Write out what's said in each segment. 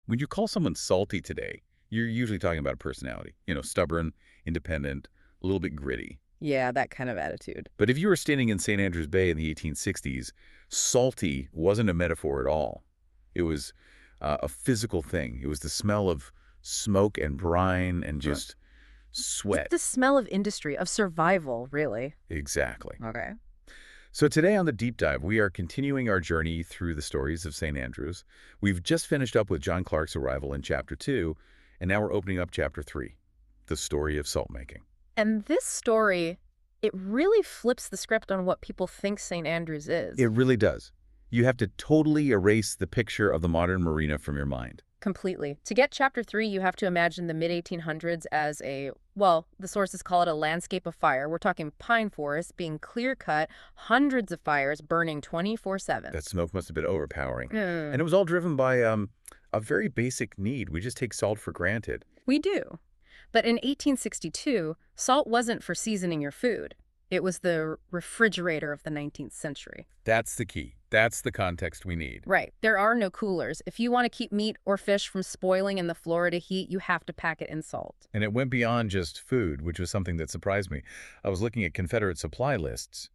When you call someone salty today, you're usually talking about a personality. Stubborn, independent, a little bit gritty. Yeah, that kind of attitude. But if you were standing in St. Andrews Bay in the 1860s, salty wasn't a metaphor at all. It was a physical thing. It was the smell of smoke and brine and Right. just Just sweat. the smell of industry, of survival, really. Exactly. Okay. So today on the deep dive, we are continuing our journey through the stories of St. Andrews. We've just finished up with John Clark's arrival in Chapter 2, and now we're opening up Chapter 3, the story of salt making. And this story, it really flips the script on what people think St. Andrews is. It really does. You have to totally erase the picture of the modern marina from your mind. Completely. To get Chapter 3, you have to imagine the mid-1800s as the sources call it a landscape of fire. We're talking pine forests being clear-cut, hundreds of fires burning 24/7. That smoke must have been overpowering. Hmm. And it was all driven by a very basic need. We just take salt for granted. We do. But in 1862, salt wasn't for seasoning your food. It was the refrigerator of the 19th century. That's the key. That's the context we need. Right. There are no coolers. If you want to keep meat or fish from spoiling in the Florida heat, you have to pack it in salt. And it went beyond just food, which was something that surprised me. I was looking at Confederate supply lists.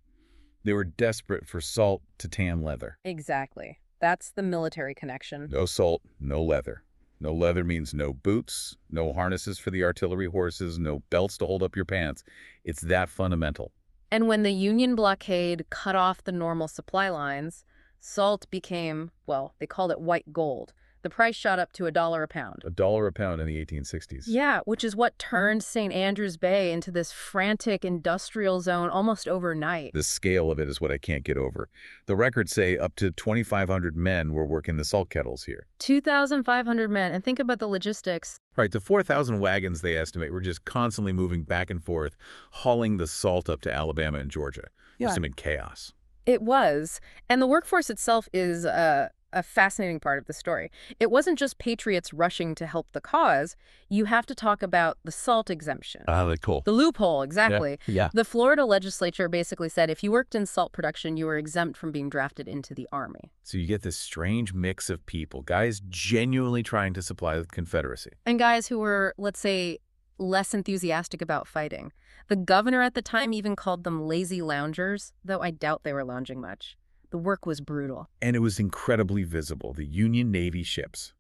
They were desperate for salt to tan leather. Exactly. That's the military connection. No salt, no leather. No leather means no boots, no harnesses for the artillery horses, no belts to hold up your pants. It's that fundamental. And when the Union blockade cut off the normal supply lines, salt became, they called it white gold. The price shot up to $1 a pound. $1 a pound in the 1860s. Yeah, which is what turned St. Andrews Bay into this frantic industrial zone almost overnight. The scale of it is what I can't get over. The records say up to 2,500 men were working the salt kettles here. 2,500 men, and think about the logistics. Right, the 4,000 wagons, they estimate, were just constantly moving back and forth, hauling the salt up to Alabama and Georgia. It must have been chaos. It was. And the workforce itself is a fascinating part of the story. It wasn't just patriots rushing to help the cause. You have to talk about the salt exemption. The coal. The loophole, exactly. Yeah. The Florida legislature basically said if you worked in salt production, you were exempt from being drafted into the Army. So you get this strange mix of people, guys genuinely trying to supply the Confederacy. And guys who were, let's say, less enthusiastic about fighting. The governor at the time even called them lazy loungers, though I doubt they were lounging much. The work was brutal. And it was incredibly visible, the Union Navy ships.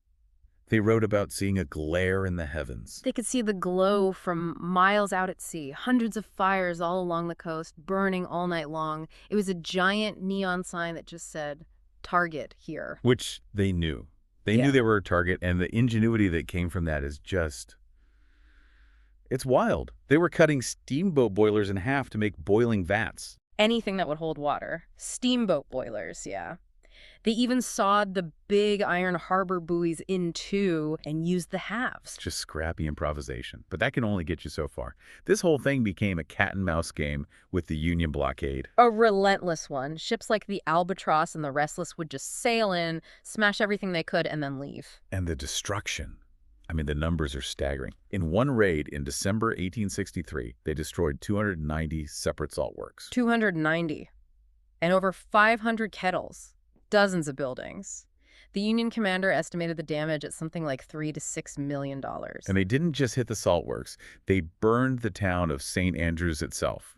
They wrote about seeing a glare in the heavens. They could see the glow from miles out at sea, hundreds of fires all along the coast, burning all night long. It was a giant neon sign that just said, "Target here." Which they knew. They knew they were a target, and the ingenuity that came from that is just... It's wild. They were cutting steamboat boilers in half to make boiling vats. Anything that would hold water. Steamboat boilers, yeah. They even sawed the big iron harbor buoys in two and used the halves. Just scrappy improvisation. But that can only get you so far. This whole thing became a cat-and-mouse game with the Union blockade. A relentless one. Ships like the Albatross and the Restless would just sail in, smash everything they could, and then leave. And the destruction. I mean, the numbers are staggering. In one raid in December 1863, they destroyed 290 separate salt works. 290. And over 500 kettles. Dozens of buildings. The Union commander estimated the damage at something like $3 to $6 million. And they didn't just hit the salt works. They burned the town of St. Andrews itself.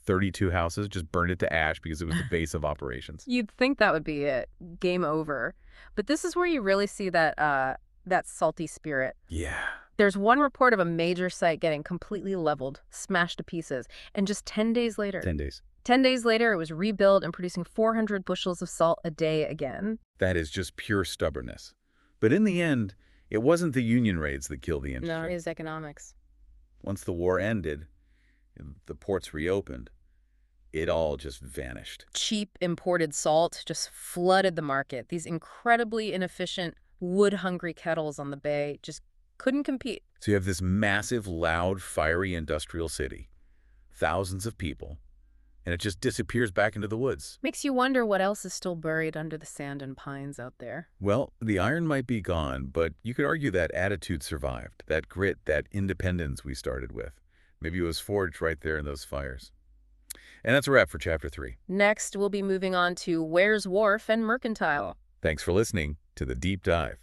32 houses? Just burned it to ash because it was the base of operations. You'd think that would be it. Game over. But this is where you really see that salty spirit. Yeah. There's one report of a major site getting completely leveled, smashed to pieces, and just 10 days later... 10 days. 10 days later, it was rebuilt and producing 400 bushels of salt a day again. That is just pure stubbornness. But in the end, it wasn't the Union raids that killed the industry. No, it is economics. Once the war ended, the ports reopened, it all just vanished. Cheap imported salt just flooded the market. These incredibly inefficient, wood-hungry kettles on the bay just couldn't compete. So you have this massive, loud, fiery industrial city, thousands of people, and it just disappears back into the woods. Makes you wonder what else is still buried under the sand and pines out there. Well, the iron might be gone, but you could argue that attitude survived, that grit, that independence we started with. Maybe it was forged right there in those fires. And that's a wrap for Chapter 3. Next, we'll be moving on to Ware's Wharf and Mercantile. Thanks for listening to The Deep Dive.